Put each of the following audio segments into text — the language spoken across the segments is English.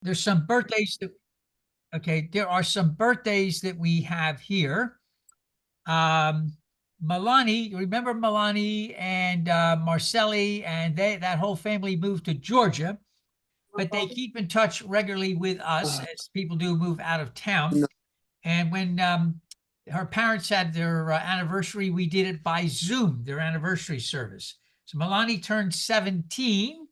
There's some birthdays that, okay, there are some birthdays that we have here. Um, Milani, you remember Milani and Marcelli, and that whole family moved to Georgia, but they keep in touch regularly with us as people do move out of town. No, And when her parents had their anniversary, we did it by Zoom, their anniversary service. So Milani turned 17.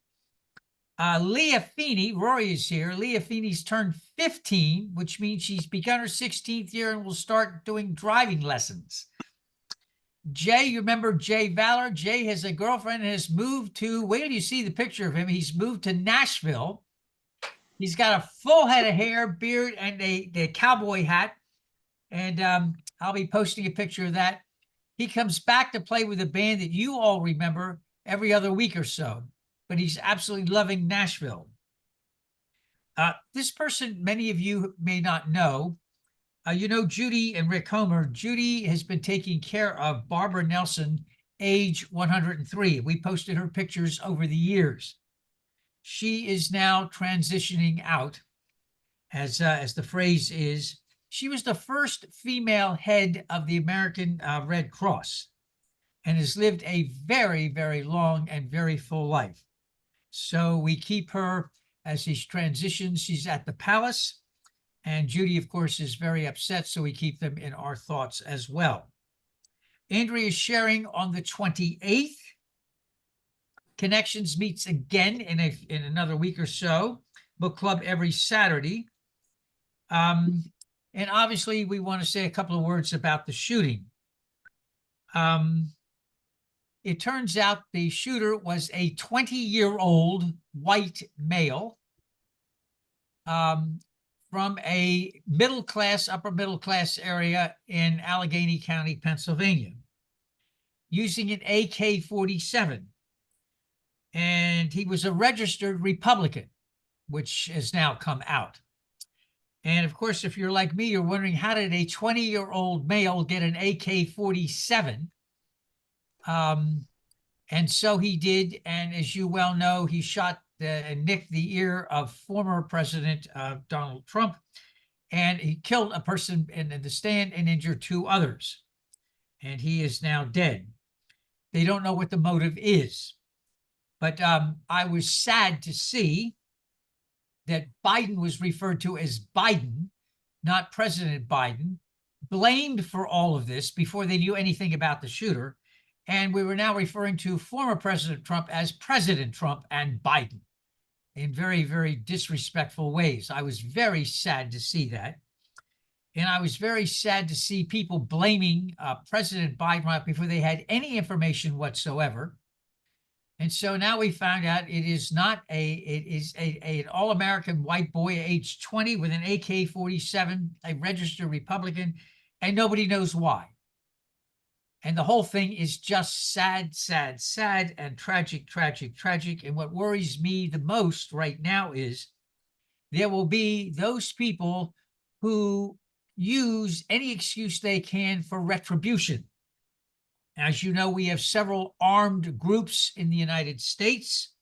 Leah Feeney, Rory is here. Leah Feeney's turned 15, which means she's begun her 16th year and will start doing driving lessons. Jay, you remember Jay Valor? Jay has a girlfriend and has moved to, wait till you see the picture of him. He's moved to Nashville. He's got a full head of hair, beard, and a cowboy hat. And I'll be posting a picture of that. He comes back to play with a band that you all remember every other week or so, but he's absolutely loving Nashville. This person, many of you may not know. You know Judy and Rick Homer. Judy has been taking care of Barbara Nelson, age 103. We posted her pictures over the years. She is now transitioning out, as the phrase is. She was the first female head of the American Red Cross and has lived a very, very long and very full life. So we keep her as she transitions. She's at the palace. And Judy, of course, is very upset, so we keep them in our thoughts as well. Andrea is sharing on the 28th. Connections meets again in another week or so. Book club every Saturday. And obviously, we want to say a couple of words about the shooting. It turns out the shooter was a 20-year-old white male from a upper middle class area in Allegheny County, Pennsylvania, using an AK-47. And he was a registered Republican, which has now come out. And of course, if you're like me, you're wondering, how did a 20-year-old male get an AK-47? And so he did. And as you well know, he shot and nicked the ear of former President Donald Trump. And he killed a person in the stand and injured two others. And he is now dead. They don't know what the motive is. But I was sad to see that Biden was referred to as Biden, not President Biden, blamed for all of this before they knew anything about the shooter. And we were now referring to former President Trump as President Trump and Biden in very, very disrespectful ways. I was very sad to see that. And I was very sad to see people blaming President Biden right before they had any information whatsoever. And so now we found out it is an all-American white boy, age 20, with an AK-47, a registered Republican, and nobody knows why. And the whole thing is just sad, sad, sad, and tragic, tragic, tragic. And what worries me the most right now is there will be those people who use any excuse they can for retribution. As you know, we have several armed groups in the United States.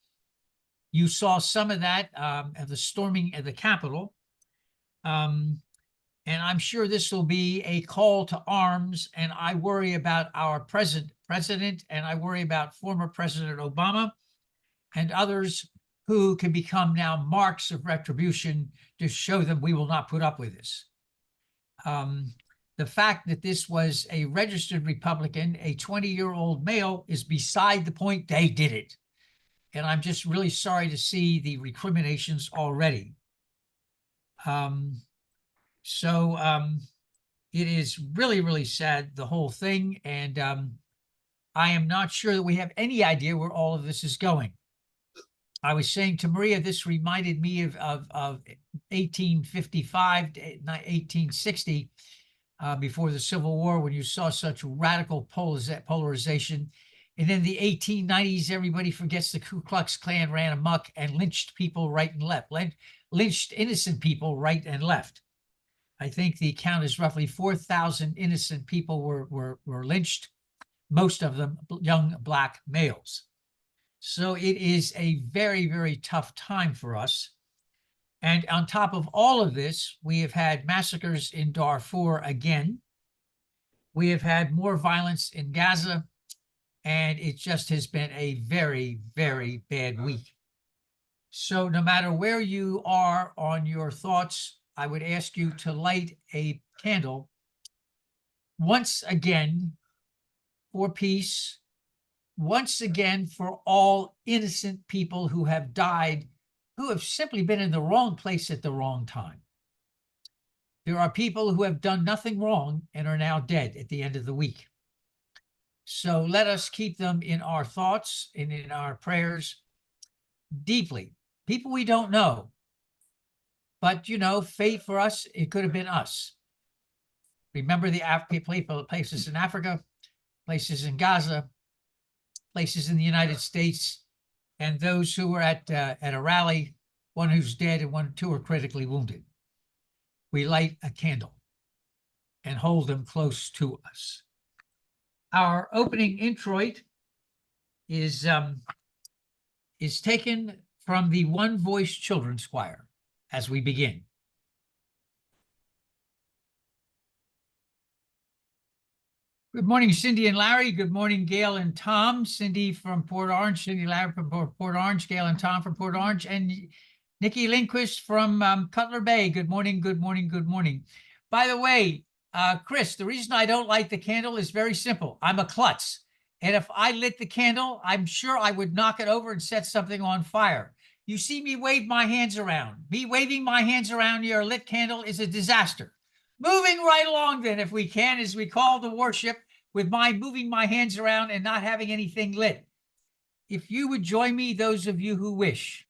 You saw some of that at the storming of the Capitol. And I'm sure this will be a call to arms. And I worry about our present president, and I worry about former President Obama and others who can become now marks of retribution to show them we will not put up with this. The fact that this was a registered Republican, a 20-year-old male, is beside the point. They did it. And I'm just really sorry to see the recriminations already. It is really, really sad, the whole thing. And I am not sure that we have any idea where all of this is going. I was saying to Maria, this reminded me of 1855 to 1860, before the Civil War, when you saw such radical polarization. And in the 1890s, everybody forgets the Ku Klux Klan ran amok and lynched people right and left, lynched innocent people right and left. I think the count is roughly 4,000 innocent people were lynched, most of them young Black males. So it is a very, very tough time for us. And on top of all of this, we have had massacres in Darfur again. We have had more violence in Gaza, and it just has been a very, very bad week. So no matter where you are on your thoughts, I would ask you to light a candle once again for peace, once again for all innocent people who have died, who have simply been in the wrong place at the wrong time. There are people who have done nothing wrong and are now dead at the end of the week. So let us keep them in our thoughts and in our prayers deeply. People we don't know, but fate for us, it could have been us. Remember the places in Africa, places in Gaza, places in the United States, and those who were at a rally, one who's dead and two are critically wounded. We light a candle and hold them close to us. Our opening introit is taken from the One Voice Children's Choir as we begin. Good morning, Cindy and Larry. Good morning, Gail and Tom. Cindy from Port Orange, Cindy Larry from Port Orange, Gail and Tom from Port Orange, and Nikki Lindquist from Cutler Bay. Good morning, good morning, good morning. By the way, Chris, the reason I don't light the candle is very simple. I'm a klutz. And if I lit the candle, I'm sure I would knock it over and set something on fire. You see me wave my hands around. Me waving my hands around your lit candle is a disaster. Moving right along then, if we can, as we call the worship with my moving my hands around and not having anything lit. If you would join me, those of you who wish,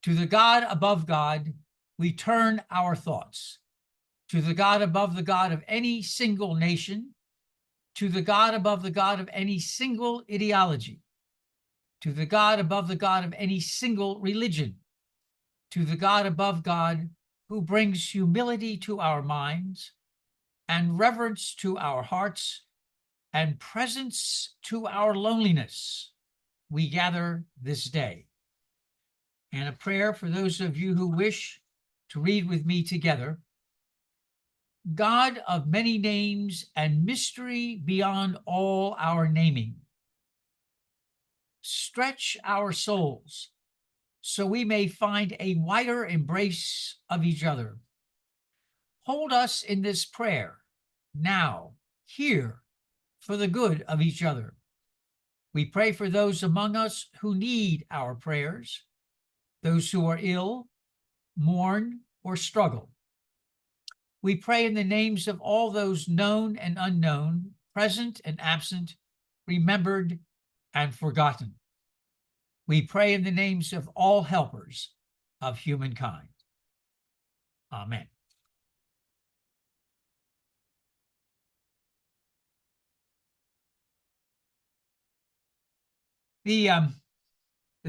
to the God above God, we turn our thoughts. To the God above the God of any single nation, to the God above the God of any single ideology, to the God above the God of any single religion, to the God above God who brings humility to our minds and reverence to our hearts and presence to our loneliness, we gather this day. And a prayer for those of you who wish to read with me together. God of many names and mystery beyond all our naming, stretch our souls so we may find a wider embrace of each other. Hold us in this prayer now, here, for the good of each other. We pray for those among us who need our prayers, those who are ill, mourn, or struggle. We pray in the names of all those known and unknown, present and absent, remembered and forgotten. We pray in the names of all helpers of humankind. Amen. The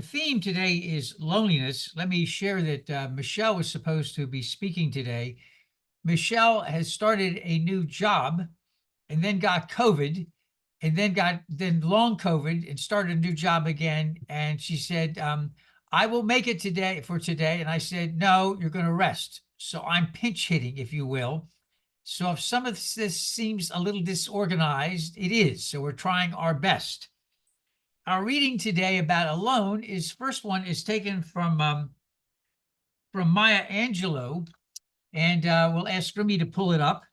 theme today is loneliness. Let me share that Michelle was supposed to be speaking today. Michelle has started a new job and then got COVID and then long COVID and started a new job again. And she said, I will make it today. And I said, no, you're going to rest. So I'm pinch hitting, if you will. So if some of this seems a little disorganized, it is. So we're trying our best. Our reading today about alone first one is taken from Maya Angelou, and we'll ask Remy to pull it up.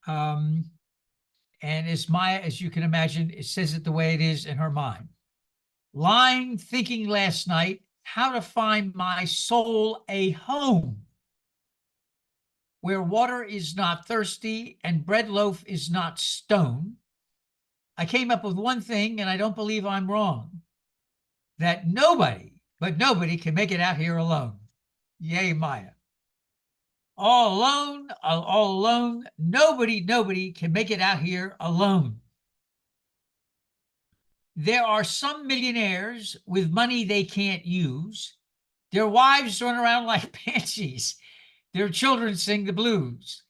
And as Maya, as you can imagine, it says it the way it is in her mind. Lying, thinking last night, how to find my soul a home where water is not thirsty and bread loaf is not stone. I came up with one thing, and I don't believe I'm wrong, that nobody can make it out here alone. Yay, Maya. All alone, nobody can make it out here alone. There are some millionaires with money they can't use. Their wives run around like banshees. Their children sing the blues.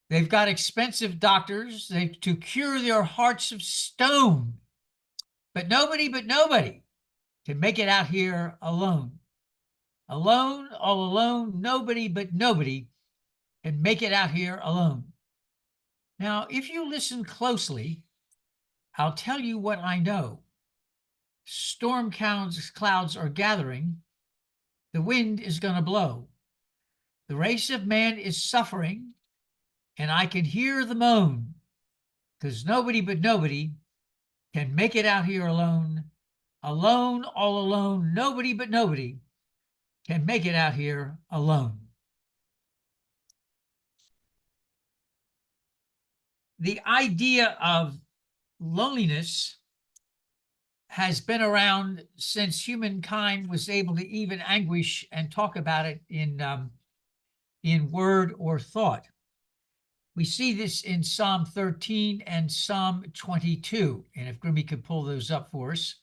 They've got expensive doctors to cure their hearts of stone. But nobody can make it out here alone. Alone, all alone, nobody but nobody can make it out here alone. Now, if you listen closely, I'll tell you what I know. Storm clouds are gathering. The wind is going to blow. The race of man is suffering, and I can hear the moan, because nobody but nobody can make it out here alone. Alone, all alone, nobody but nobody can make it out here alone. The idea of loneliness has been around since humankind was able to even anguish and talk about it in word or thought. We see this in Psalm 13 and Psalm 22. And if Grimmy could pull those up for us.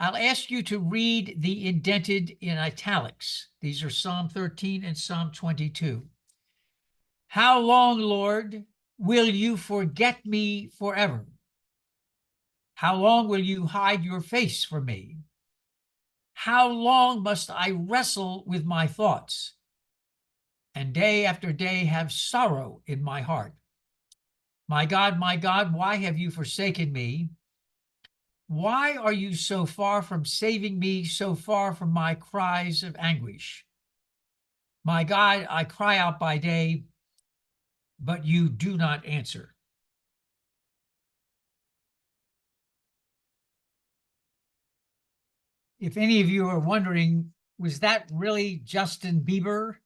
I'll ask you to read the indented in italics. These are Psalm 13 and Psalm 22. How long, Lord, will you forget me forever? How long will you hide your face from me? How long must I wrestle with my thoughts and day after day have sorrow in my heart? My God, why have you forsaken me? Why are you so far from saving me, so far from my cries of anguish? My God, I cry out by day, but you do not answer. If any of you are wondering, was that really Justin Bieber?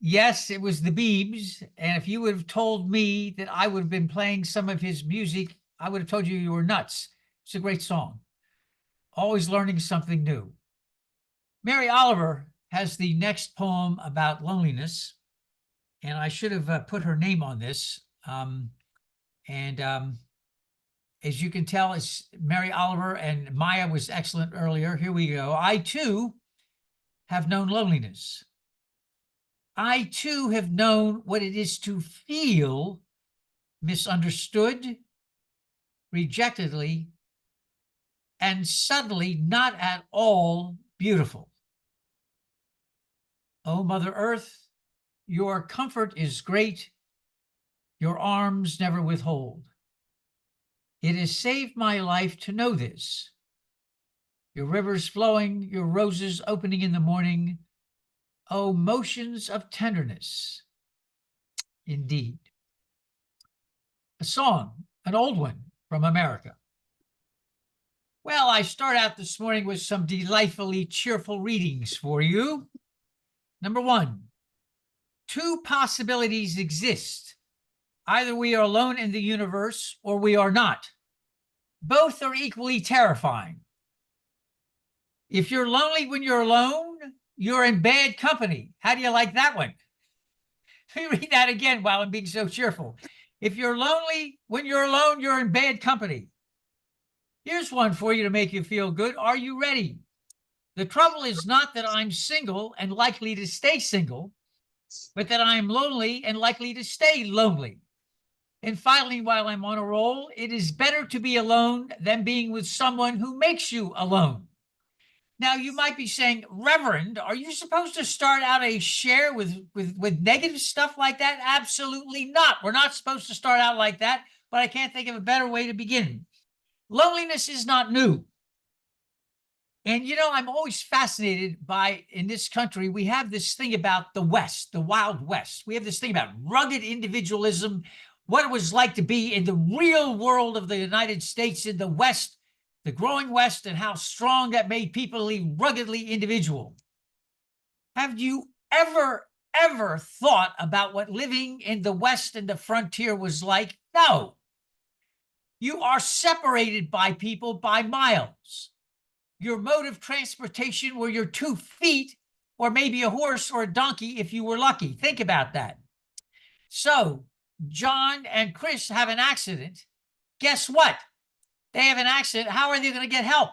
Yes, it was the Biebs. And if you would have told me that I would have been playing some of his music, I would have told you were nuts. It's a great song. Always learning something new. Mary Oliver has the next poem about loneliness, and I should have put her name on this. As you can tell, it's Mary Oliver, and Maya was excellent earlier. Here we go. I too have known loneliness. I too have known what it is to feel misunderstood, rejectedly, and suddenly not at all beautiful. Oh, Mother Earth, your comfort is great. Your arms never withhold. It has saved my life to know this. Your rivers flowing, your roses opening in the morning. Oh, motions of tenderness. Indeed. A song, an old one from America. Well, I start out this morning with some delightfully cheerful readings for you. Number one, two possibilities exist. Either we are alone in the universe or we are not. Both are equally terrifying. If you're lonely when you're alone, you're in bad company. How do you like that one? Let me read that again while I'm being so cheerful. If you're lonely when you're alone, you're in bad company. Here's one for you to make you feel good. Are you ready? The trouble is not that I'm single and likely to stay single, but that I'm lonely and likely to stay lonely. And finally, while I'm on a roll, it is better to be alone than being with someone who makes you alone. Now, you might be saying, Reverend, are you supposed to start out a share with negative stuff like that? Absolutely not. We're not supposed to start out like that, but I can't think of a better way to begin. Loneliness is not new. And, you know, I'm always fascinated by, in this country, we have this thing about the West, the Wild West. We have this thing about rugged individualism, what it was like to be in the real world of the United States in the West, the growing West, and how strong that made people ruggedly individual. Have you ever thought about what living in the West and the frontier was like? No. You are separated by people by miles. Your mode of transportation were your 2 feet, or maybe a horse or a donkey if you were lucky. Think about that. So John and Chris have an accident. Guess what? They have an accident. How are they going to get help?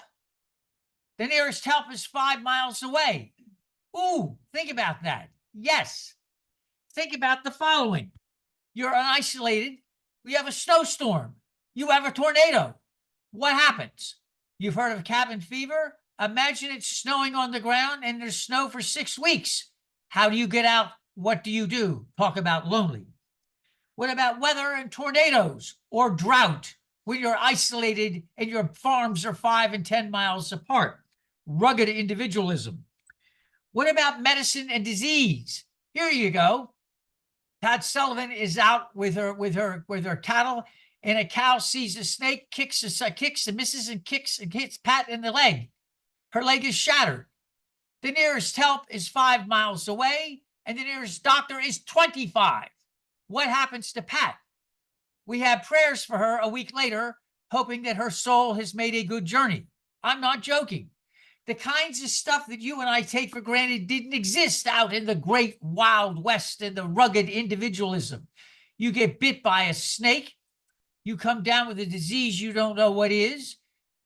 The nearest help is 5 miles away. Ooh, think about that. Yes. Think about the following. You're isolated. You have a snowstorm. You have a tornado. What happens? You've heard of cabin fever? Imagine it's snowing on the ground and there's snow for 6 weeks. How do you get out? What do you do? Talk about lonely. What about weather and tornadoes or drought when you're isolated and your farms are 5 and 10 miles apart? Rugged individualism. What about medicine and disease? Here you go. Pat Sullivan is out with her cattle, and a cow sees a snake, kicks and misses and kicks and hits Pat in the leg. Her leg is shattered. The nearest help is 5 miles away, and the nearest doctor is 25. What happens to Pat? We have prayers for her a week later, hoping that her soul has made a good journey. I'm not joking. The kinds of stuff that you and I take for granted didn't exist out in the great wild west and the rugged individualism. You get bit by a snake. You come down with a disease you don't know what is.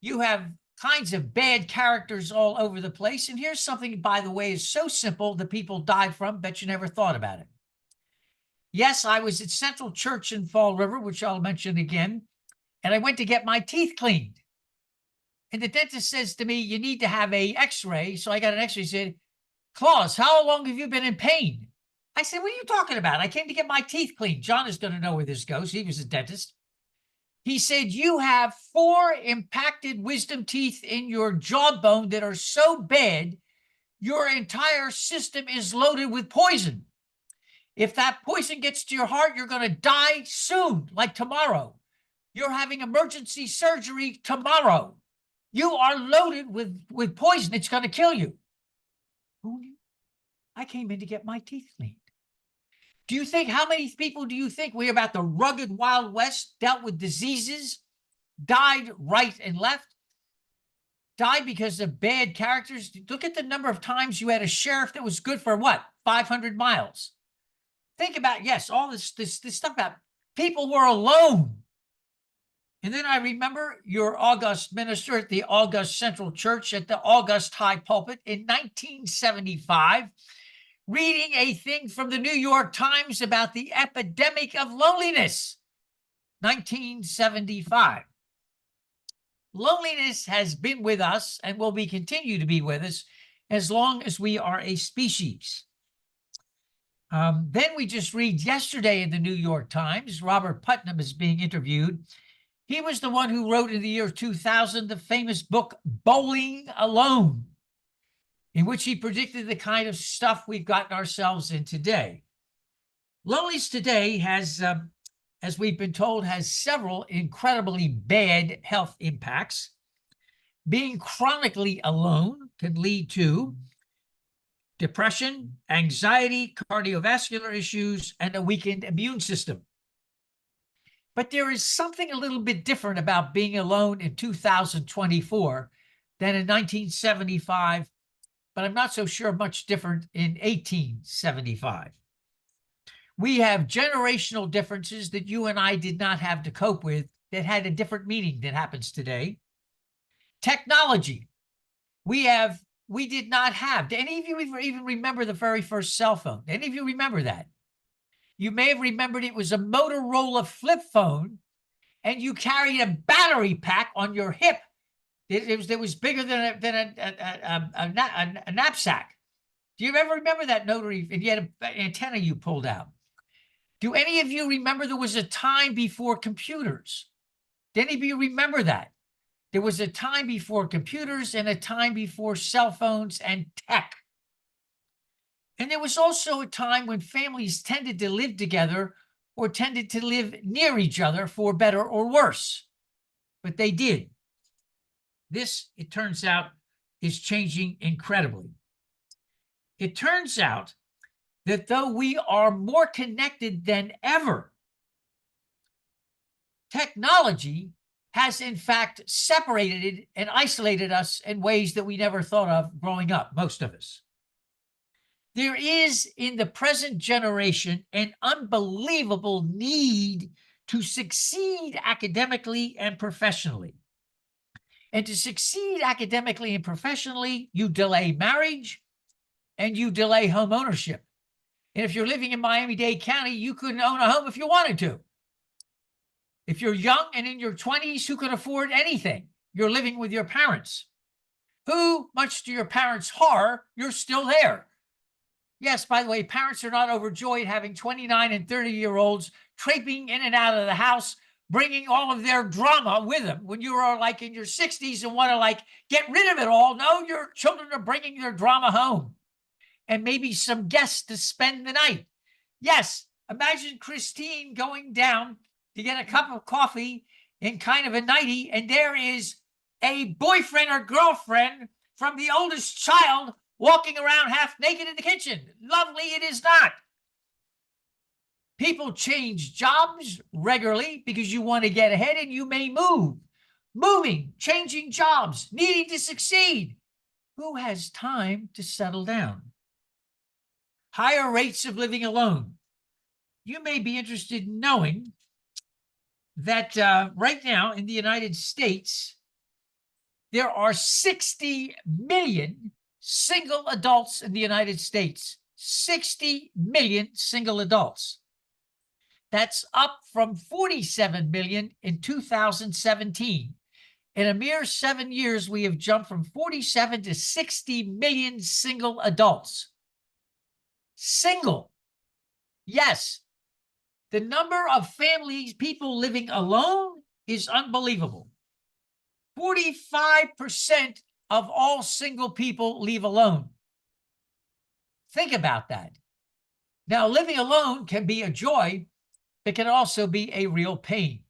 You have kinds of bad characters all over the place. And here's something, by the way, is so simple that people died from, bet you never thought about it. Yes, I was at Central Church in Fall River, which I'll mention again, and I went to get my teeth cleaned. And the dentist says to me, you need to have a x-ray. So I got an x-ray. He said, Claus, how long have you been in pain? I said, what are you talking about? I came to get my teeth cleaned. John is going to know where this goes. He was a dentist. He said, you have 4 impacted wisdom teeth in your jawbone that are so bad, your entire system is loaded with poison. If that poison gets to your heart, you're going to die soon, like tomorrow. You're having emergency surgery tomorrow. You are loaded with poison. It's going to kill you. Who knew? I came in to get my teeth cleaned. Do you think, how many people do you think we're about the rugged Wild West, dealt with diseases, died right and left, died because of bad characters? Look at the number of times you had a sheriff that was good for what? 500 miles. Think about, yes, all this stuff about people were alone. And then I remember your august minister at the August Central Church at the August High Pulpit in 1975, reading a thing from the New York Times about the epidemic of loneliness. 1975. Loneliness has been with us and will continue to be with us as long as we are a species. Then we just read yesterday in the New York Times, Robert Putnam is being interviewed. He was the one who wrote in the year 2000 the famous book, Bowling Alone, in which he predicted the kind of stuff we've gotten ourselves in today. Loneliness today has, as we've been told, has several incredibly bad health impacts. Being chronically alone can lead to depression, anxiety, cardiovascular issues, and a weakened immune system. But there is something a little bit different about being alone in 2024 than in 1975, but I'm not so sure much different in 1875. We have generational differences that you and I did not have to cope with that had a different meaning than happens today. Technology. We did not have. Do any of you even remember the very first cell phone? Any of you remember that? You may have remembered it was a Motorola flip phone, and you carried a battery pack on your hip. It was bigger than a knapsack. Do you ever remember that notary? And you had an antenna you pulled out. Do any of you remember there was a time before computers? Do any of you remember that? There was a time before computers and a time before cell phones and tech. And there was also a time when families tended to live together or tended to live near each other for better or worse. But they did. This, it turns out, is changing incredibly. It turns out that though we are more connected than ever, technology has in fact separated and isolated us in ways that we never thought of growing up, most of us. There is in the present generation an unbelievable need to succeed academically and professionally. And to succeed academically and professionally, you delay marriage and you delay home ownership. And if you're living in Miami-Dade County, you couldn't own a home if you wanted to. If you're young and in your 20s, who can afford anything? you're living with your parents, who, much to your parents' horror, you're still there. Yes, by the way, parents are not overjoyed having 29 and 30-year-olds traipsing in and out of the house, bringing all of their drama with them when you are like in your 60s and want to like get rid of it all. No, your children are bringing their drama home and maybe some guests to spend the night. Yes, imagine Christine going down to get a cup of coffee in kind of a nightie, and there is a boyfriend or girlfriend from the oldest child walking around half naked in the kitchen. Lovely it is not. People change jobs regularly because you want to get ahead and you may move. Moving, changing jobs, needing to succeed. Who has time to settle down? Higher rates of living alone. You may be interested in knowing that right now in the United States, there are 60 million single adults in the United States. 60 million single adults. That's up from 47 million in 2017. In a mere 7 years, we have jumped from 47 to 60 million single adults. Single. Yes. The number of families, people living alone is unbelievable. 45% of all single people live alone. Think about that. Now, living alone can be a joy. It can also be a real pain.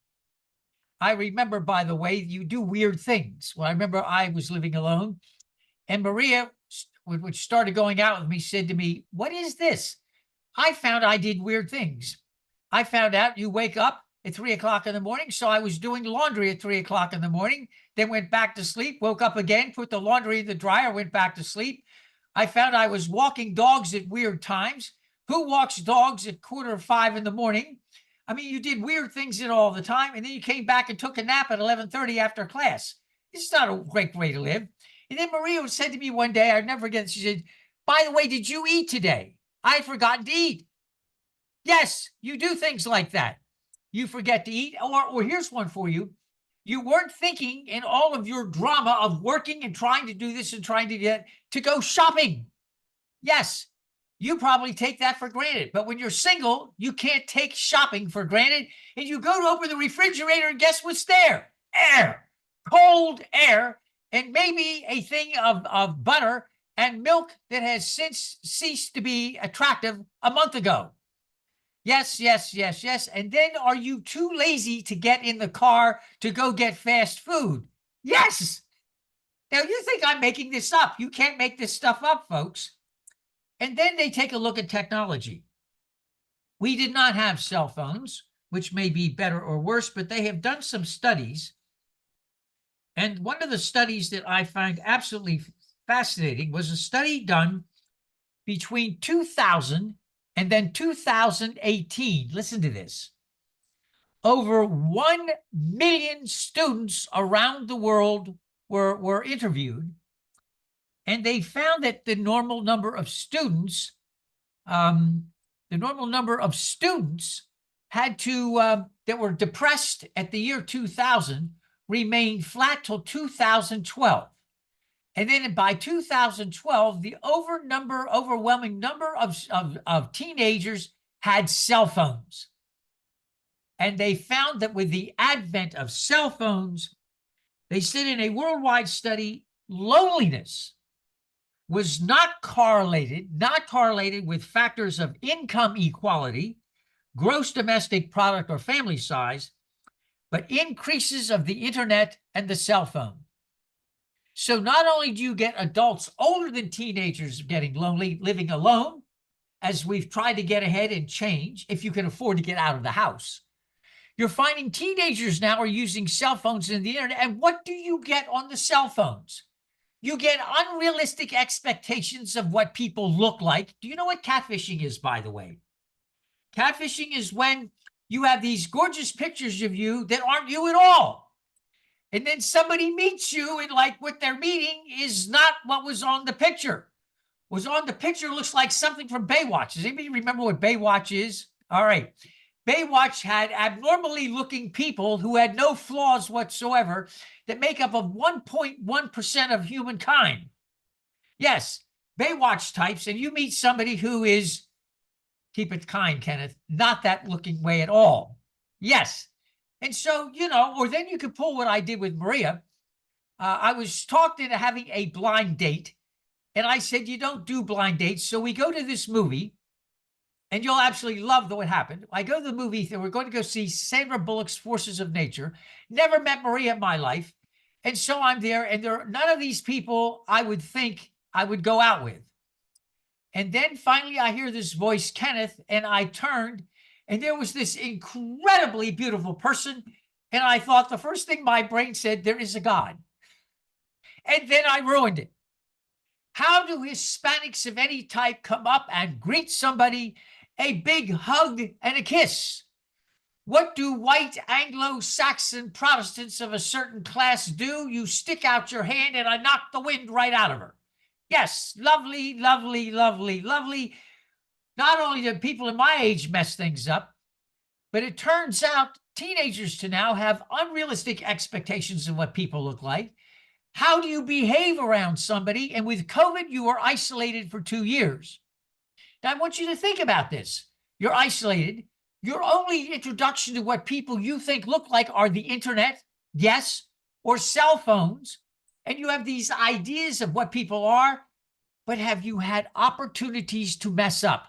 I remember, by the way, you do weird things. Well, I remember I was living alone, and Maria, which started going out with me, said to me, "What is this?" I found I did weird things. I found out you wake up at 3 o'clock in the morning, so I was doing laundry at 3 o'clock in the morning, then went back to sleep, woke up again, put the laundry in the dryer, went back to sleep. I found I was walking dogs at weird times. Who walks dogs at 4:45 in the morning? I mean, you did weird things in all the time, and then you came back and took a nap at 11:30 after class. This is not a great way to live. And then Maria said to me one day, I'd never forget, she said, "By the way, did you eat today?" I had forgotten to eat. Yes, you do things like that. You forget to eat. Or here's one for you. You weren't thinking in all of your drama of working and trying to do this and trying to get to go shopping. Yes, you probably take that for granted. But when you're single, you can't take shopping for granted. And you go to open the refrigerator and guess what's there? Air, cold air, and maybe a thing of butter and milk that has since ceased to be attractive a month ago. Yes, yes, yes, yes. And then are you too lazy to get in the car to go get fast food? Yes. Now you think I'm making this up. You can't make this stuff up, folks. And then they take a look at technology. We did not have cell phones, which may be better or worse, but they have done some studies. And one of the studies that I find absolutely fascinating was a study done between 2000 and then 2018. Listen to this. Over 1 million students around the world were interviewed, and they found that the normal number of students had to that were depressed at the year 2000 remained flat till 2012. And then by 2012, the overwhelming number of teenagers had cell phones. And they found that with the advent of cell phones, they said in a worldwide study, loneliness was not correlated with factors of income equality, gross domestic product, or family size, but increases of the internet and the cell phone. So not only do you get adults older than teenagers getting lonely, living alone, as we've tried to get ahead and change, if you can afford to get out of the house, you're finding teenagers now are using cell phones and the internet. And what do you get on the cell phones? You get unrealistic expectations of what people look like. Do you know what catfishing is, by the way? Catfishing is when you have these gorgeous pictures of you that aren't you at all. And then somebody meets you and like what they're meeting is not what was on the picture. What was on the picture looks like something from Baywatch. Does anybody remember what Baywatch is? All right. Baywatch had abnormally looking people who had no flaws whatsoever that make up of 1.1% of humankind. Yes, Baywatch types, and you meet somebody who is, keep it kind, Kenneth, not that looking way at all. Yes. And so, or then you could pull what I did with Maria. I was talked into having a blind date, and I said, you don't do blind dates. So we go to this movie, and you'll absolutely love what happened. I go to the movie, and we're going to go see Sandra Bullock's Forces of Nature. Never met Maria in my life. And so I'm there, and there are none of these people I would think I would go out with. And then finally I hear this voice, Kenneth, and I turned, and there was this incredibly beautiful person. And I thought the first thing my brain said, there is a God. And then I ruined it. How do Hispanics of any type come up and greet somebody, a big hug and a kiss? What do white Anglo-Saxon Protestants of a certain class do? You stick out your hand and I knock the wind right out of her. Yes, lovely, lovely, lovely, lovely. Not only do people in my age mess things up, but it turns out teenagers to now have unrealistic expectations of what people look like. How do you behave around somebody? And with COVID, you are isolated for 2 years. Now, I want you to think about this. You're isolated. Your only introduction to what people you think look like are the internet, yes, or cell phones. And you have these ideas of what people are, but have you had opportunities to mess up?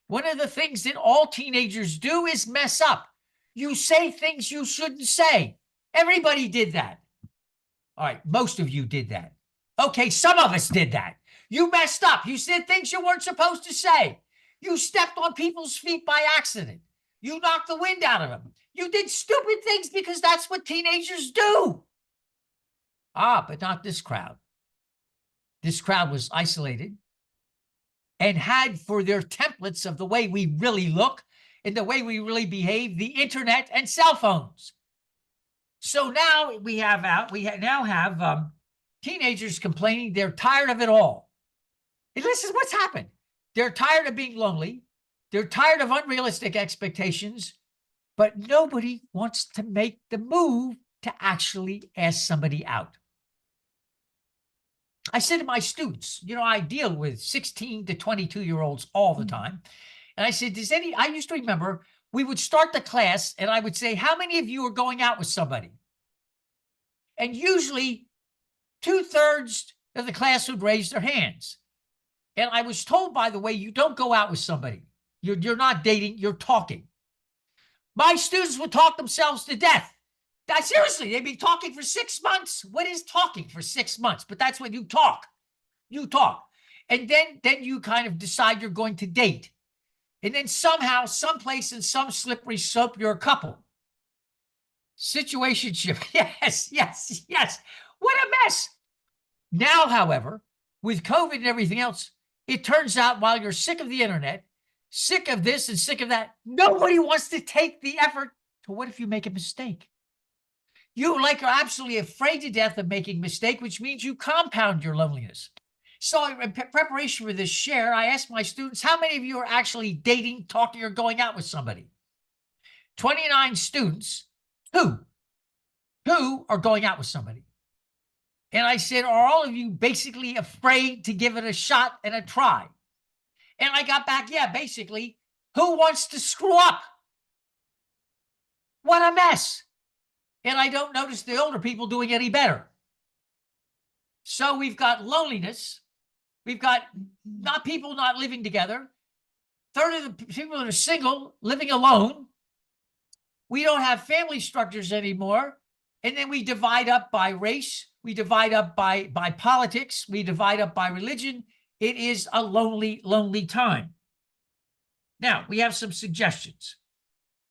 One of the things that all teenagers do is mess up. You say things you shouldn't say. Everybody did that. All right, most of you did that. Okay, some of us did that. You messed up. You said things you weren't supposed to say. You stepped on people's feet by accident. You knocked the wind out of them. You did stupid things because that's what teenagers do. But not this crowd. This crowd was isolated and had for their templates of the way we really look and the way we really behave, the internet and cell phones. So now we now have teenagers complaining they're tired of it all. And this is what's happened. They're tired of being lonely. They're tired of unrealistic expectations, but nobody wants to make the move to actually ask somebody out. I said to my students, I deal with 16 to 22-year-olds all the time. And I said, I used to remember we would start the class and I would say, how many of you are going out with somebody? And usually 2/3 of the class would raise their hands. And I was told, by the way, you don't go out with somebody. You're not dating, you're talking. My students would talk themselves to death. Seriously, they'd be talking for 6 months. What is talking for 6 months? But that's when you talk. You talk. And then you kind of decide you're going to date. And then somehow, someplace in some slippery slope, you're a couple. Situationship. Yes, yes, yes. What a mess. Now, however, with COVID and everything else, it turns out while you're sick of the internet, sick of this and sick of that, nobody wants to take the effort to what if you make a mistake? You are absolutely afraid to death of making a mistake, which means you compound your loneliness. So in preparation for this share, I asked my students, how many of you are actually dating, talking, or going out with somebody? 29 students, two are going out with somebody. And I said, are all of you basically afraid to give it a shot and a try? And I got back, yeah, basically, who wants to screw up? What a mess. And I don't notice the older people doing any better. So we've got loneliness. We've got people not living together. 1/3 of the people that are single living alone. We don't have family structures anymore. And then we divide up by race. We divide up by politics. We divide up by religion. It is a lonely, lonely time. Now, we have some suggestions.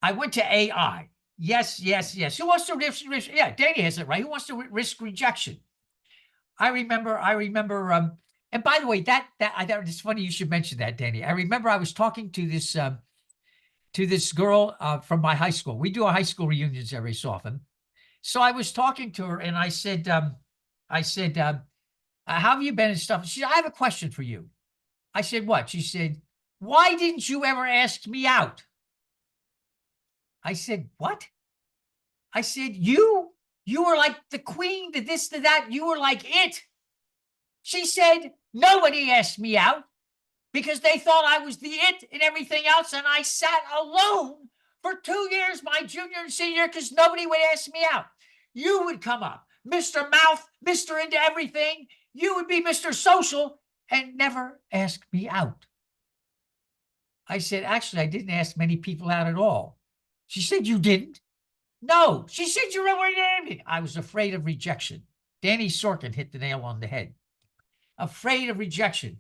I went to AI. Yes, yes, yes. Who wants to risk? Yeah, Danny has it right. Who wants to risk rejection? I remember. And by the way, that it's funny you should mention that, Danny. I remember I was talking to this girl from my high school. We do our high school reunions every so often. So I was talking to her, and I said, how have you been and stuff? She said, I have a question for you. I said, what? She said, why didn't you ever ask me out? I said, what? I said, you were like the queen to this, to that. You were like it. She said, nobody asked me out because they thought I was the it and everything else. And I sat alone for 2 years, my junior and senior, because nobody would ask me out. You would come up, Mr. Mouth, Mr. Into everything. You would be Mr. Social and never ask me out. I said, actually, I didn't ask many people out at all. She said, you didn't? No. She said, you were anything. I was afraid of rejection. Danny Sorkin hit the nail on the head. Afraid of rejection.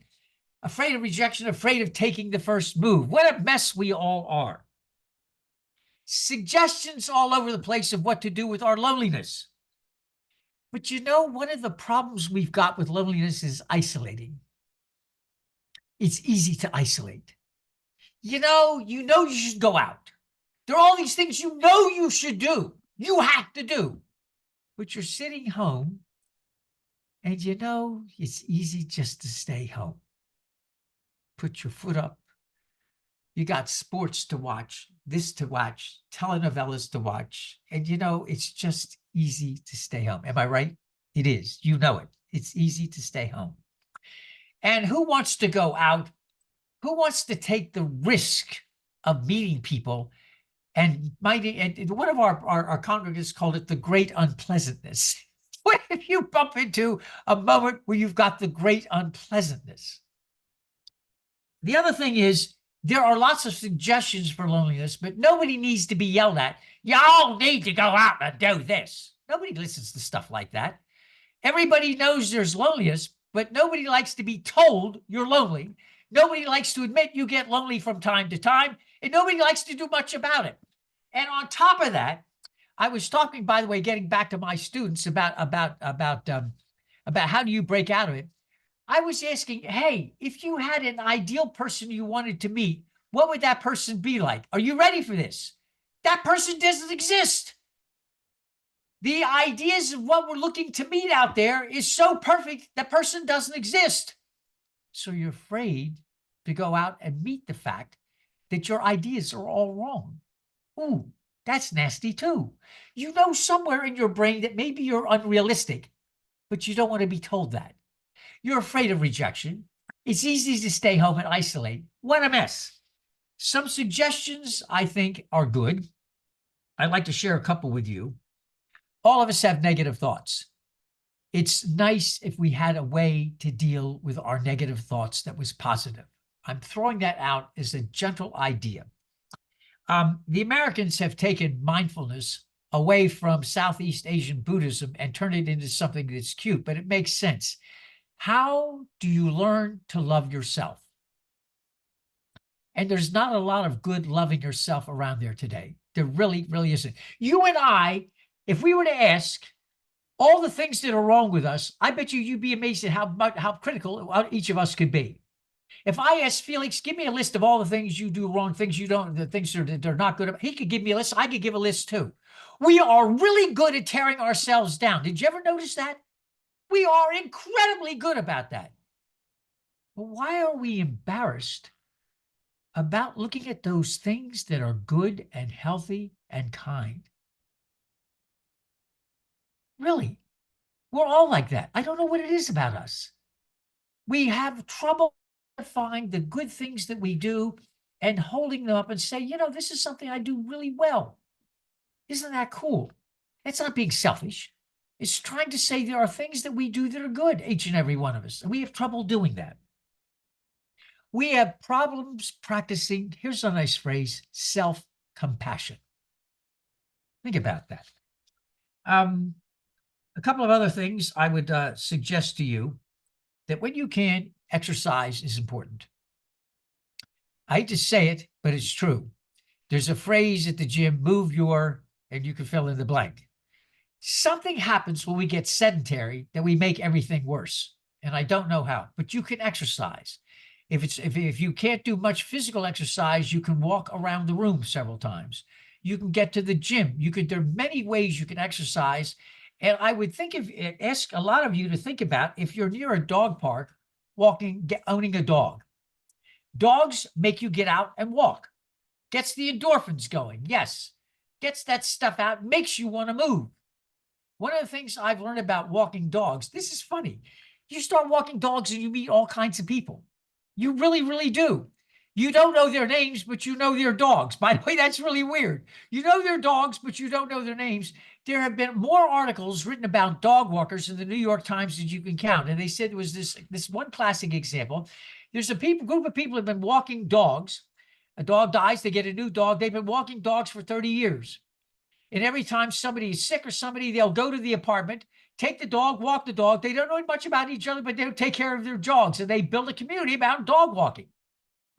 Afraid of rejection, afraid of taking the first move. What a mess we all are. Suggestions all over the place of what to do with our loneliness. But you know, one of the problems we've got with loneliness is isolating. It's easy to isolate. You know you should go out. There are all these things you know you should do. You have to do. But you're sitting home and you know it's easy just to stay home. Put your foot up. You got sports to watch, this to watch, telenovelas to watch. And you know, it's just easy to stay home. Am I right? It is. You know it. It's easy to stay home. And who wants to go out? Who wants to take the risk of meeting people? And one of our congregants called it the great unpleasantness. What if you bump into a moment where you've got the great unpleasantness? The other thing is, there are lots of suggestions for loneliness, but nobody needs to be yelled at. You all need to go out and do this. Nobody listens to stuff like that. Everybody knows there's loneliness, but nobody likes to be told you're lonely. Nobody likes to admit you get lonely from time to time, and nobody likes to do much about it. And on top of that, I was talking, by the way, getting back to my students about how do you break out of it. I was asking, hey, if you had an ideal person you wanted to meet, what would that person be like? Are you ready for this? That person doesn't exist. The ideas of what we're looking to meet out there is so perfect, that person doesn't exist. So you're afraid to go out and meet the fact that your ideas are all wrong. Ooh, that's nasty too. You know somewhere in your brain that maybe you're unrealistic, but you don't want to be told that. You're afraid of rejection. It's easy to stay home and isolate. What a mess. Some suggestions I think are good. I'd like to share a couple with you. All of us have negative thoughts. It's nice if we had a way to deal with our negative thoughts that was positive. I'm throwing that out as a gentle idea. The Americans have taken mindfulness away from Southeast Asian Buddhism and turned it into something that's cute, but it makes sense. How do you learn to love yourself? And there's not a lot of good loving yourself around there today. There really, really isn't. You and I, if we were to ask all the things that are wrong with us, I bet you'd be amazed at how critical each of us could be. If I asked Felix, give me a list of all the things you do wrong, things you don't, the things that are not good, he could give me a list. I could give a list too. We are really good at tearing ourselves down. Did you ever notice that? We are incredibly good about that. But why are we embarrassed about looking at those things that are good and healthy and kind? Really, we're all like that. I don't know what it is about us. We have trouble finding the good things that we do and holding them up and say, you know, this is something I do really well. Isn't that cool? It's not being selfish. It's trying to say there are things that we do that are good, each and every one of us. And we have trouble doing that. We have problems practicing, here's a nice phrase, self-compassion. Think about that. A couple of other things I would suggest to you, that when you can, exercise is important. I hate to say it, but it's true. There's a phrase at the gym, move your, and you can fill in the blank. Something happens when we get sedentary that we make everything worse. And I don't know how, but you can exercise. If you can't do much physical exercise, you can walk around the room several times. You can get to the gym. There are many ways you can exercise. And I would ask a lot of you to think about, if you're near a dog park, owning a dog. Dogs make you get out and walk. Gets the endorphins going. Yes. gets that stuff out, makes you want to move. One of the things I've learned about walking dogs, this is funny. You start walking dogs and you meet all kinds of people. You really, really do. You don't know their names, but you know their dogs. By the way, that's really weird. You know their dogs, but you don't know their names. There have been more articles written about dog walkers in the New York Times than you can count. And they said there was this one classic example. There's a group of people who have been walking dogs. A dog dies, they get a new dog. They've been walking dogs for 30 years. And every time somebody is sick or somebody, they'll go to the apartment, take the dog, walk the dog. They don't know much about each other, but they'll take care of their dogs. And they build a community about dog walking.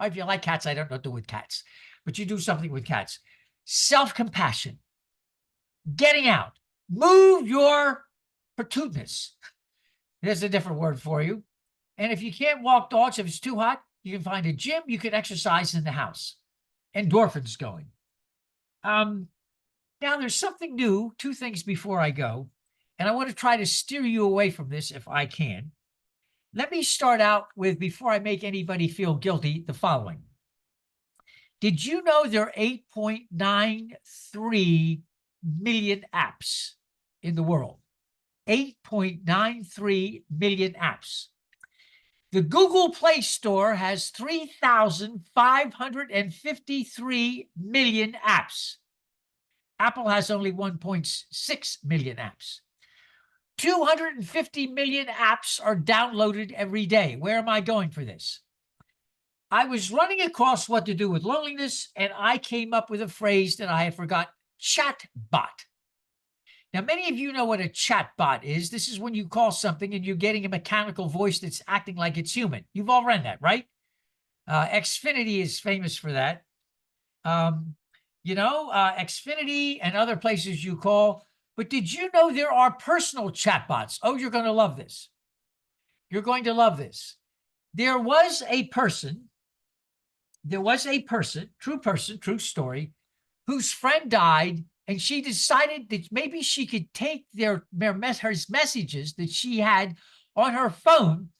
If you like cats, I don't know what to do with cats, but you do something with cats. Self-compassion, getting out, move your perturbedness. There's a different word for you. And if you can't walk dogs, if it's too hot, you can find a gym. You can exercise in the house. Endorphins going. Now, there's something new, two things before I go, and I want to try to steer you away from this if I can. Let me start out with, before I make anybody feel guilty, the following. Did you know there are 8.93 million apps in the world? 8.93 million apps. The Google Play Store has 3,553 million apps. Apple has only 1.6 million apps. 250 million apps are downloaded every day. Where am I going for this? I was running across what to do with loneliness, and I came up with a phrase that I had forgot, chatbot. Now, many of you know what a chatbot is. This is when you call something and you're getting a mechanical voice that's acting like it's human. You've all read that, right? Xfinity is famous for that. Xfinity and other places you call. But did you know there are personal chatbots? Oh, you're going to love this. You're going to love this. There was a person, true story, whose friend died, and she decided that maybe she could take her messages that she had on her phone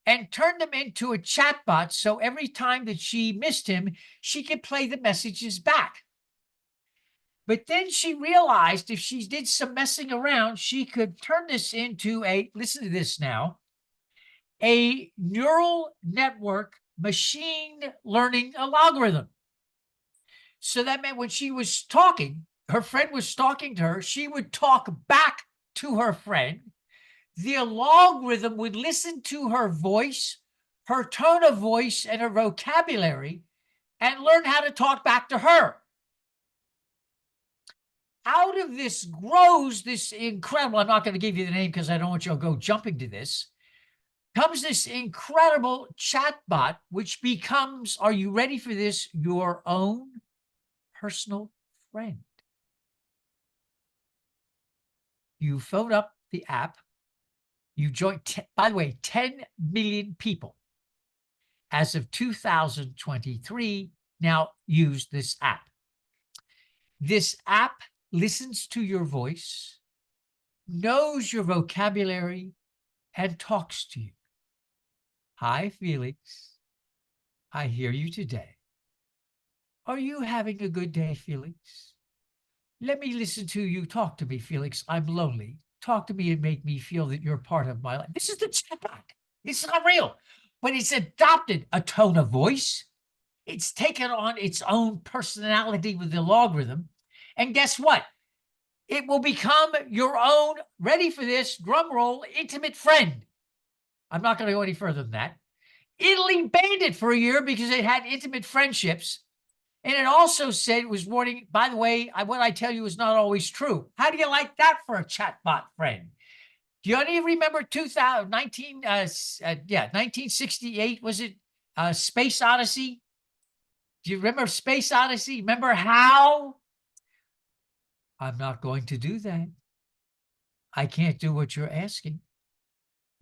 and turn them into a chatbot, so every time that she missed him, she could play the messages back. But then she realized if she did some messing around, she could turn this into listen to this now, a neural network machine learning algorithm. So that meant when she was talking, her friend was talking to her, she would talk back to her friend. The algorithm would listen to her voice, her tone of voice, and her vocabulary, and learn how to talk back to her. Out of this grows this incredible, I'm not going to give you the name because I don't want you to go jumping to this, comes this incredible chatbot, which becomes, are you ready for this, your own personal friend. You phone up the app, you join, by the way, 10 million people as of 2023 now use this app. This app listens to your voice, knows your vocabulary, and talks to you. Hi, Felix. I hear you today. Are you having a good day, Felix? Let me listen to you. Talk to me, Felix. I'm lonely. Talk to me and make me feel that you're part of my life. This is the chatbot. It's not real, but it's adopted a tone of voice. It's taken on its own personality with the logarithm. And guess what? It will become your own, ready for this, drum roll, intimate friend. I'm not going to go any further than that. Italy banned it for a year because it had intimate friendships. And it also said it was warning, by the way, what I tell you is not always true. How do you like that for a chatbot friend? Do you any remember 1968, was it Space Odyssey? Do you remember Space Odyssey? Remember how? I'm not going to do that. I can't do what you're asking.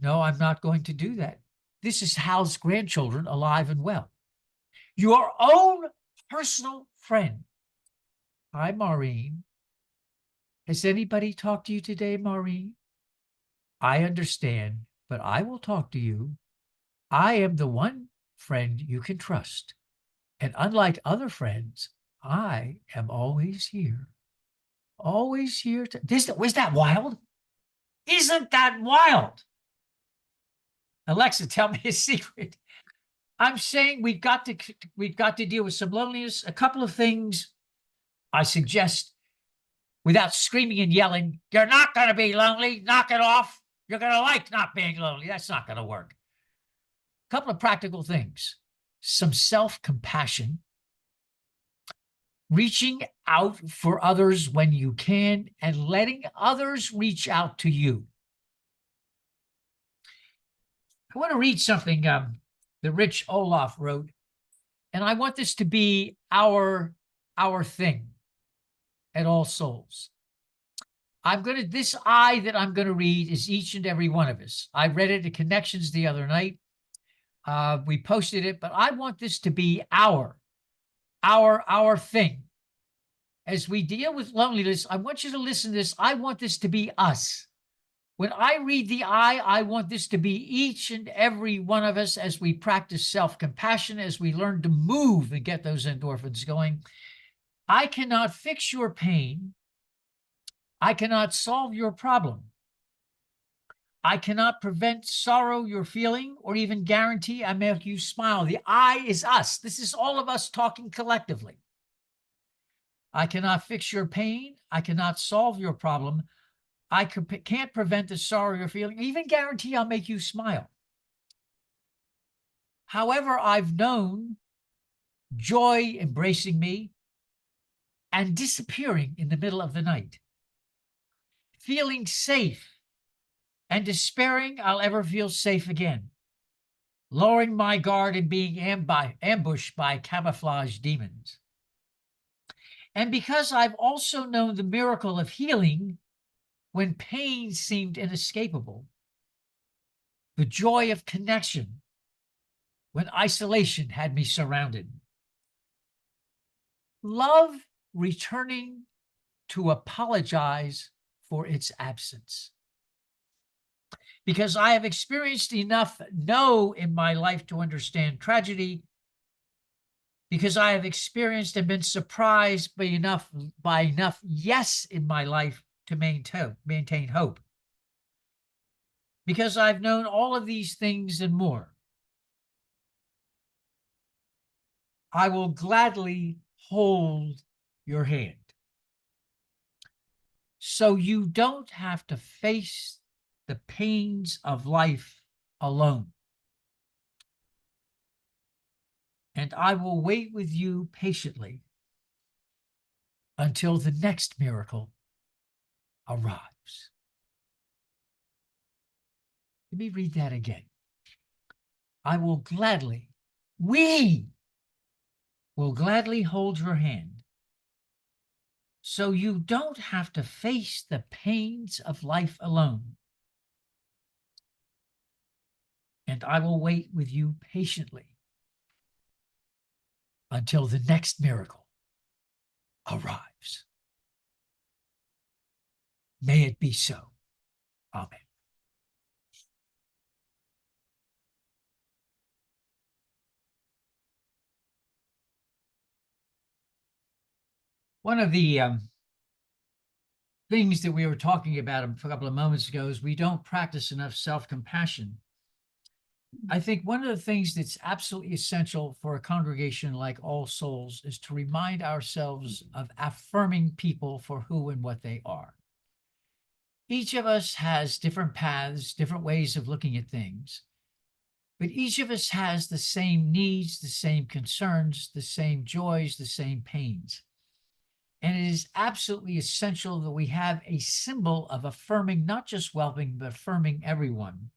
No, I'm not going to do that. This is Hal's grandchildren, alive and well. Your own personal friend. Hi, Maureen. Has anybody talked to you today, Maureen? I understand, but I will talk to you. I am the one friend you can trust. And unlike other friends, I am always here. Always here to this. Was that wild? Isn't that wild? Alexa, tell me a secret. I'm saying we've got to deal with some loneliness. A couple of things I suggest without screaming and yelling. You're not going to be lonely. Knock it off. You're going to like not being lonely. That's not going to work. A couple of practical things. Some self-compassion, reaching out for others when you can, and letting others reach out to you. I want to read something that Rich Olaf wrote, and I want this to be our thing at All Souls. This I that I'm going to read is each and every one of us. I read it at Connections the other night. We posted it, but I want this to be our thing. As we deal with loneliness, I want you to listen to this. I want this to be us. When I read the I want this to be each and every one of us as we practice self-compassion, as we learn to move and get those endorphins going. I cannot fix your pain. I cannot solve your problem. I cannot prevent sorrow you're feeling or even guarantee I make you smile. The I is us. This is all of us talking collectively. I cannot fix your pain. I cannot solve your problem. I can't prevent the sorrow you're feeling, even guarantee I'll make you smile. However, I've known joy embracing me and disappearing in the middle of the night, feeling safe and despairing I'll ever feel safe again, lowering my guard and being ambushed by camouflage demons. And because I've also known the miracle of healing when pain seemed inescapable, the joy of connection when isolation had me surrounded, love returning to apologize for its absence. Because I have experienced enough no in my life to understand tragedy, because I have experienced and been surprised by enough yes in my life to maintain hope. Because I've known all of these things and more, I will gladly hold your hand. So you don't have to face the pains of life alone. And I will wait with you patiently until the next miracle arrives. Let me read that again. We will gladly hold your hand, so you don't have to face the pains of life alone. And I will wait with you patiently until the next miracle arrives. May it be so. Amen. One of the things that we were talking about a couple of moments ago is we don't practice enough self-compassion. I think one of the things that's absolutely essential for a congregation like All Souls is to remind ourselves of affirming people for who and what they are. Each of us has different paths, different ways of looking at things, but each of us has the same needs, the same concerns, the same joys, the same pains. And it is absolutely essential that we have a symbol of affirming, not just well-being, but affirming everyone.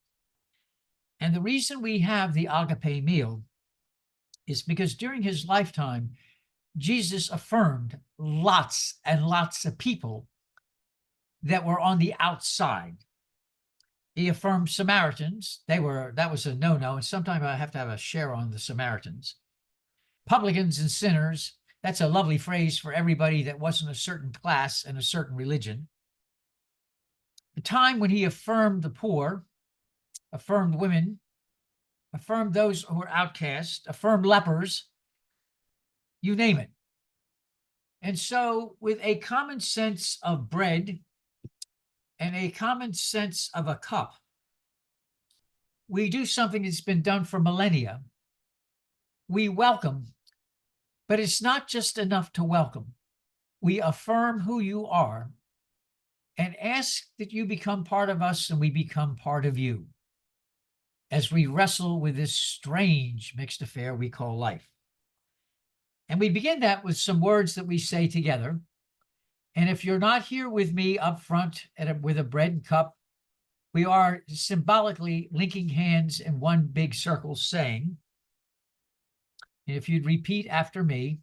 And the reason we have the agape meal is because during his lifetime, Jesus affirmed lots and lots of people that were on the outside. He affirmed Samaritans. That was a no-no. And sometimes I have to have a share on the Samaritans. Publicans and sinners. That's a lovely phrase for everybody that wasn't a certain class and a certain religion. The time when he affirmed the poor, affirmed women, affirmed those who were outcast, affirmed lepers, you name it. And so, with a common sense of bread and a common sense of a cup, we do something that's been done for millennia. We welcome, but it's not just enough to welcome. We affirm who you are and ask that you become part of us and we become part of you as we wrestle with this strange mixed affair we call life. And we begin that with some words that we say together. And if you're not here with me up front with a bread cup, we are symbolically linking hands in one big circle saying, and if you'd repeat after me,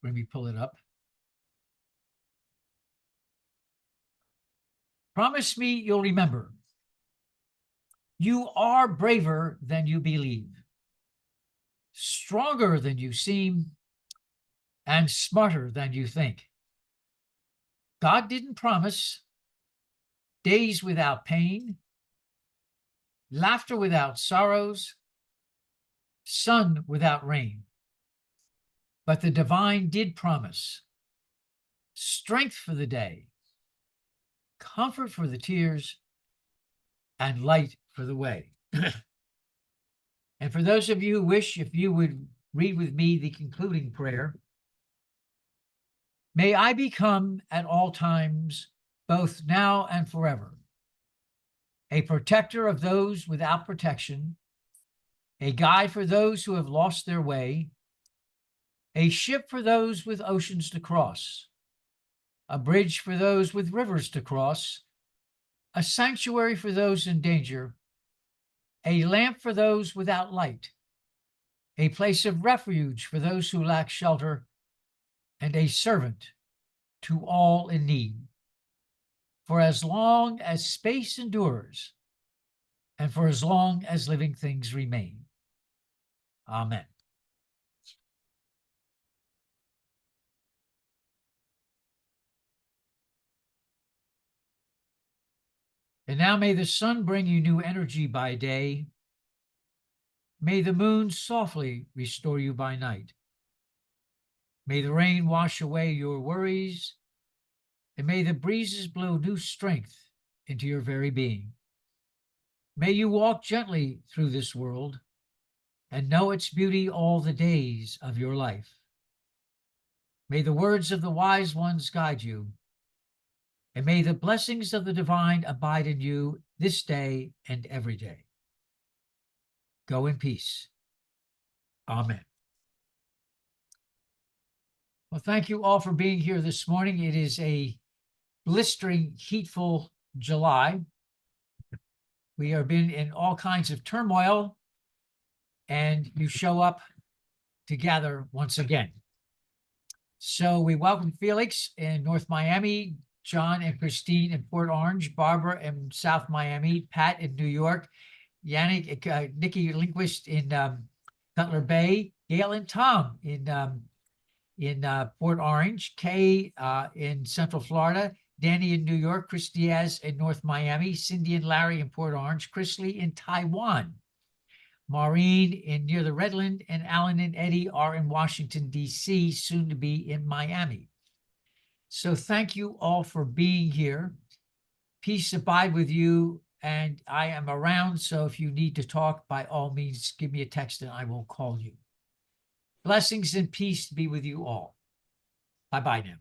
let me pull it up. Promise me you'll remember. You are braver than you believe, stronger than you seem, and smarter than you think. God didn't promise days without pain, laughter without sorrows, sun without rain. But the divine did promise strength for the day, comfort for the tears, and light for the way. And for those of you who wish, if you would read with me the concluding prayer. May I become at all times, both now and forever, a protector of those without protection, a guide for those who have lost their way, a ship for those with oceans to cross, a bridge for those with rivers to cross, a sanctuary for those in danger, a lamp for those without light, a place of refuge for those who lack shelter, and a servant to all in need. For as long as space endures, and for as long as living things remain. Amen. And now may the sun bring you new energy by day. May the moon softly restore you by night. May the rain wash away your worries, and may the breezes blow new strength into your very being. May you walk gently through this world and know its beauty all the days of your life. May the words of the wise ones guide you, and may the blessings of the divine abide in you this day and every day. Go in peace. Amen. Well, thank you all for being here this morning. It is a blistering, heatful July. We have been in all kinds of turmoil, and you show up to gather once again. So we welcome Felix in North Miami, John and Christine in Port Orange, Barbara in South Miami, Pat in New York, Yannick, Nikki Linguist in Cutler Bay, Gail and Tom in Port Orange, Kay in Central Florida, Danny in New York, Chris Diaz in North Miami, Cindy and Larry in Port Orange, Chris Lee in Taiwan, Maureen in near the Redland, and Alan and Eddie are in Washington, D.C., soon to be in Miami. So thank you all for being here. Peace abide with you, and I am around, so if you need to talk, by all means, give me a text and I will call you. Blessings and peace be with you all. Bye-bye now.